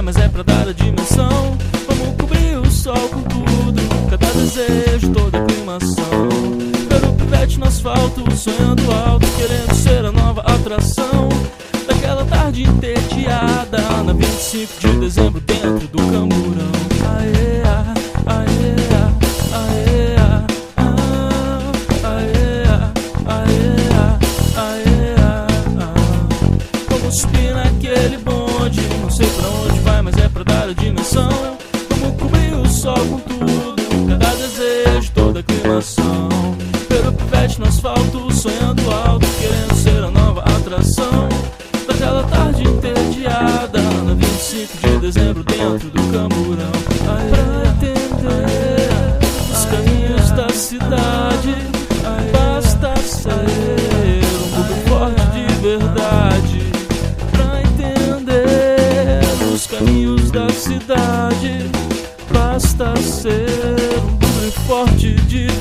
vai, mas é pra dar a dimensão. Vamos cobrir o sol com tudo, cada desejo, toda aclimação. Ver o pivete no asfalto, sonhando alto, querendo ser a nova atração daquela tarde entediada na 25 de dezembro dentro do camburão. Aê, ah, aê, ah, aê, ah, ah, aê, ah, aê, ah, aê, ah, ah. Vamos subir naquele bonde, não sei pra onde vai, mas é pra dar a dimensão. Vamos cobrir o sol com tudo, cada desejo, toda aclimação. Pelo pivete no asfalto, sonhando alto, querendo ser a nova atração daquela tarde entediada na 25 de dezembro dentro do camburão. Pra entender os caminhos da cidade, basta ser um pouco forte de verdade. Pra entender os caminhos da cidade, basta ser um pouco forte de verdade.